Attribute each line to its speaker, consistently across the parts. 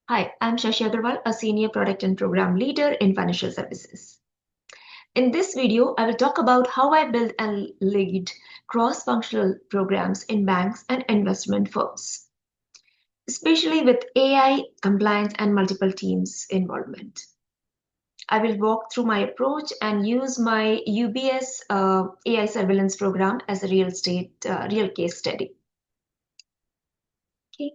Speaker 1: Hi, I'm Shashi Agarwal, a Senior Product and Program Leader in Financial Services. In this video, I will talk about how I build and lead cross-functional programs in banks and investment firms, especially with AI, compliance, and multiple teams involvement. I will walk through my approach and use my UBS AI surveillance program as a real case study. Okay.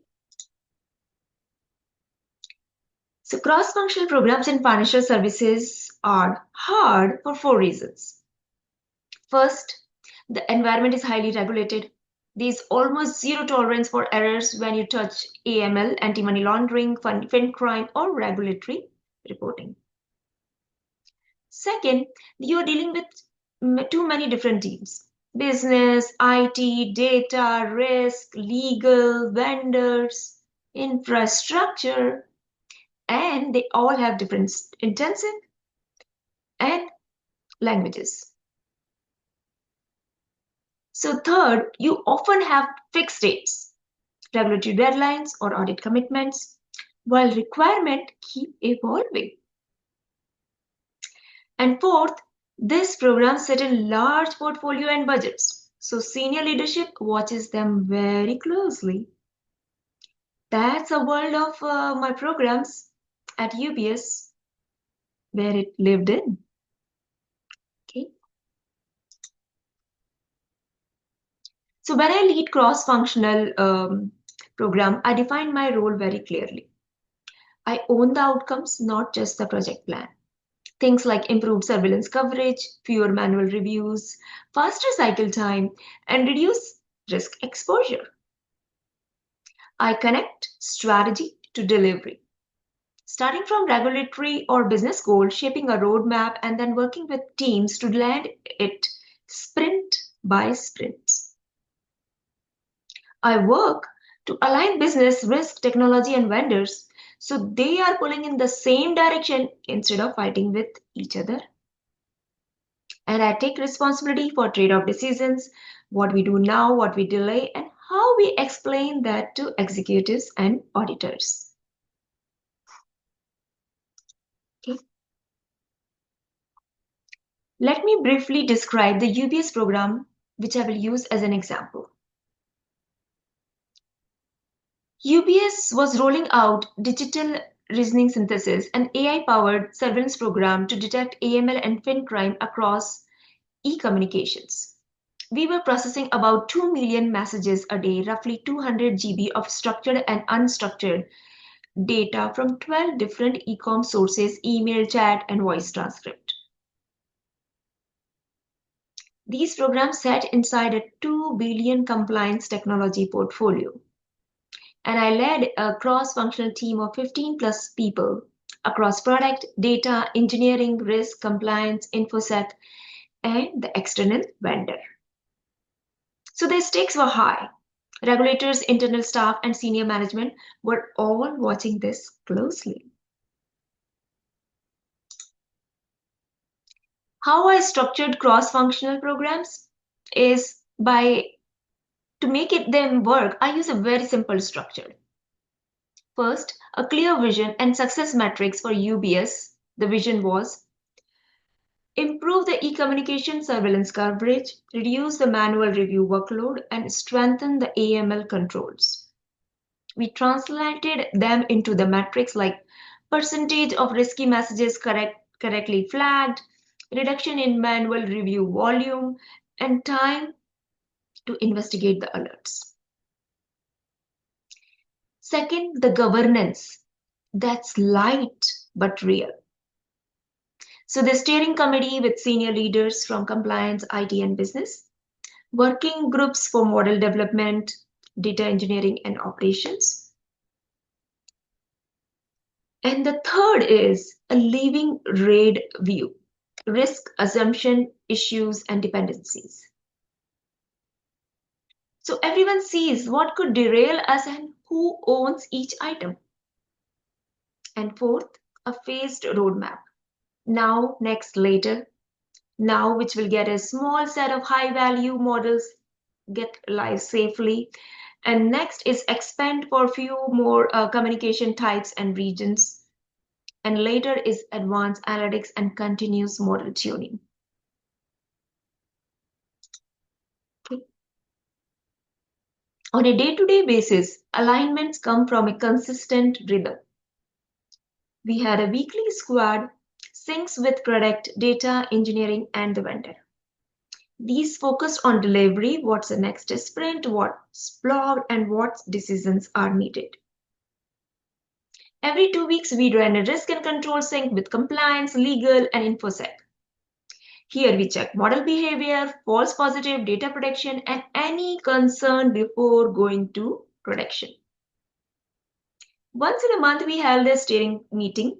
Speaker 1: So cross-functional programs in financial services are hard for four reasons. First, the environment is highly regulated. There's almost zero tolerance for errors when you touch AML, anti-money laundering, fin crime, or regulatory reporting. Second, you're dealing with too many different teams. Business, IT, data, risk, legal, vendors, infrastructure, and they all have different intensive and languages. So third, you often have fixed dates, regulatory deadlines or audit commitments, while requirements keep evolving. And fourth, this program set a large portfolio and budgets, so senior leadership watches them very closely. That's a world of my programs at UBS where it lived in. Okay. So when I lead cross-functional program, I define my role very clearly. I own the outcomes, not just the project plan. Things like improved surveillance coverage, fewer manual reviews, faster cycle time, and reduce risk exposure. I connect strategy to delivery, starting from regulatory or business goals, shaping a roadmap, and then working with teams to land it sprint by sprint. I work to align business, risk, technology, and vendors so they are pulling in the same direction instead of fighting with each other. And I take responsibility for trade-off decisions, what we do now, what we delay, and how we explain that to executives and auditors. Okay. Let me briefly describe the UBS program, which I will use as an example. UBS was rolling out digital reasoning synthesis, an AI-powered surveillance program to detect AML and fin crime across e-communications. We were processing about 2 million messages a day, roughly 200 GB of structured and unstructured data from 12 different e-com sources, email, chat, and voice transcript. These programs sat inside a 2 billion compliance technology portfolio. And I led a cross-functional team of 15 plus people across product, data, engineering, risk, compliance, InfoSec, and the external vendor. So the stakes were high. Regulators, internal staff, and senior management were all watching this closely. How I structured cross-functional programs is to make them work, I use a very simple structure. First, a clear vision and success metrics for UBS. The vision was improve the e-communication surveillance coverage, reduce the manual review workload, and strengthen the AML controls. We translated them into the metrics like percentage of risky messages correctly flagged, reduction in manual review volume, and time to investigate the alerts. Second, the governance. That's light but real. So the steering committee with senior leaders from compliance, IT, and business, working groups for model development, data engineering, and operations. And the third is a living RAID view, risk assumption, issues, and dependencies. So everyone sees what could derail us and who owns each item. And fourth, a phased roadmap. Now, next, later. Now, which will get a small set of high value models get live safely. And next is expand for few more communication types and regions. And later is advanced analytics and continuous model tuning. Okay. On a day-to-day basis, alignments come from a consistent rhythm. We had a weekly squad, syncs with product, data, engineering, and the vendor. These focused on delivery, what's the next sprint, what's blocked, and what decisions are needed. Every 2 weeks, we ran a risk and control sync with compliance, legal, and InfoSec. Here we check model behavior, false positive, data protection, and any concern before going to production. Once in a month, we held a steering meeting,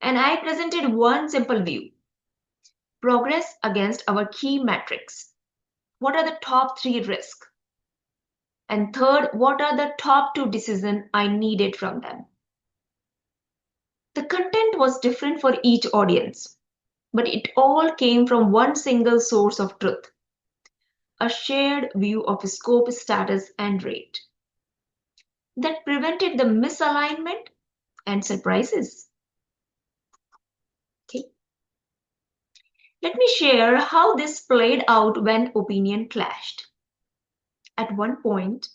Speaker 1: and I presented one simple view. Progress against our key metrics. What are the top 3 risks? And third, what are the top 2 decisions I needed from them? The content was different for each audience, but it all came from one single source of truth, a shared view of scope, status, and rate. That prevented the misalignment and surprises. Okay. Let me share how this played out when opinion clashed. At one point,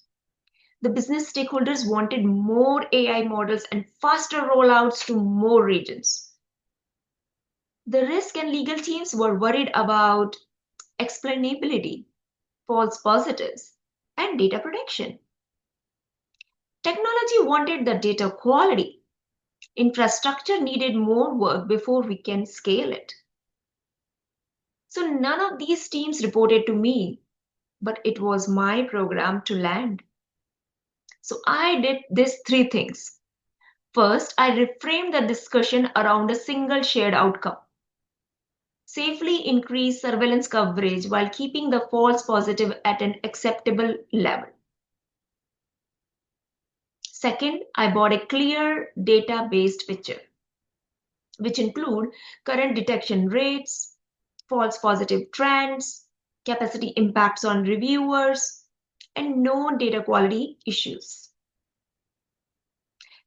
Speaker 1: the business stakeholders wanted more AI models and faster rollouts to more regions. The risk and legal teams were worried about explainability, false positives, and data protection. Technology wanted the data quality. Infrastructure needed more work before we can scale it. So none of these teams reported to me, but it was my program to land. So I did these 3 things. First, I reframed the discussion around a single shared outcome. Safely increase surveillance coverage while keeping the false positive at an acceptable level. Second, I bought a clear data-based picture, which include current detection rates, false positive trends, capacity impacts on reviewers, and known data quality issues.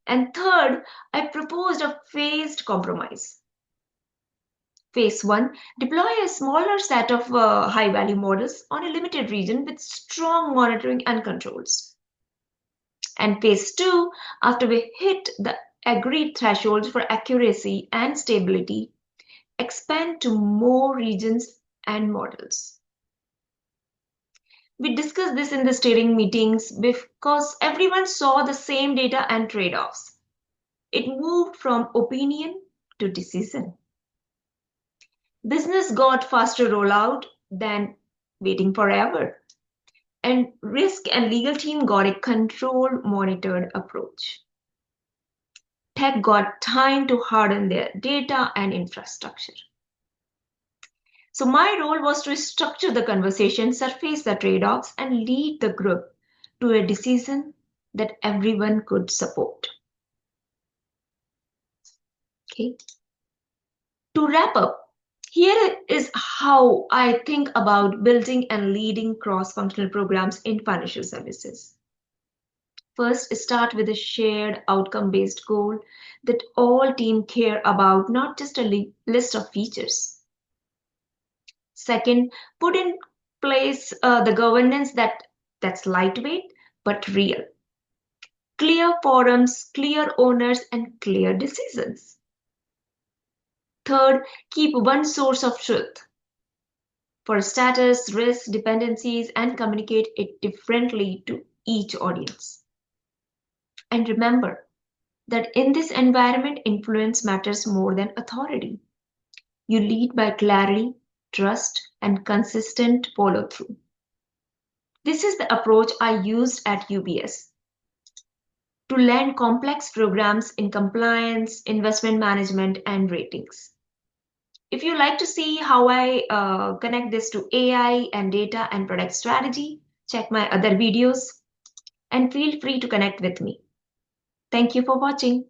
Speaker 1: And third, I proposed a phased compromise. Phase 1, deploy a smaller set of high-value models on a limited region with strong monitoring and controls. And phase 2, after we hit the agreed thresholds for accuracy and stability, expand to more regions and models. We discussed this in the steering meetings because everyone saw the same data and trade-offs. It moved from opinion to decision. Business got faster rollout than waiting forever. And risk and legal team got a controlled, monitored approach. Tech got time to harden their data and infrastructure. So my role was to structure the conversation, surface the trade-offs, and lead the group to a decision that everyone could support. Okay. To wrap up, here is how I think about building and leading cross-functional programs in financial services. First, start with a shared outcome-based goal that all teams care about, not just a list of features. Second, put in place the governance that's lightweight but real. Clear forums, clear owners, and clear decisions. Third, keep one source of truth for status, risk, dependencies, and communicate it differently to each audience. And remember that in this environment, influence matters more than authority. You lead by clarity, trust, and consistent follow-through. This is the approach I used at UBS to land complex programs in compliance, investment management, and ratings. If you like to see how I connect this to AI and data and product strategy, check my other videos and feel free to connect with me. Thank you for watching.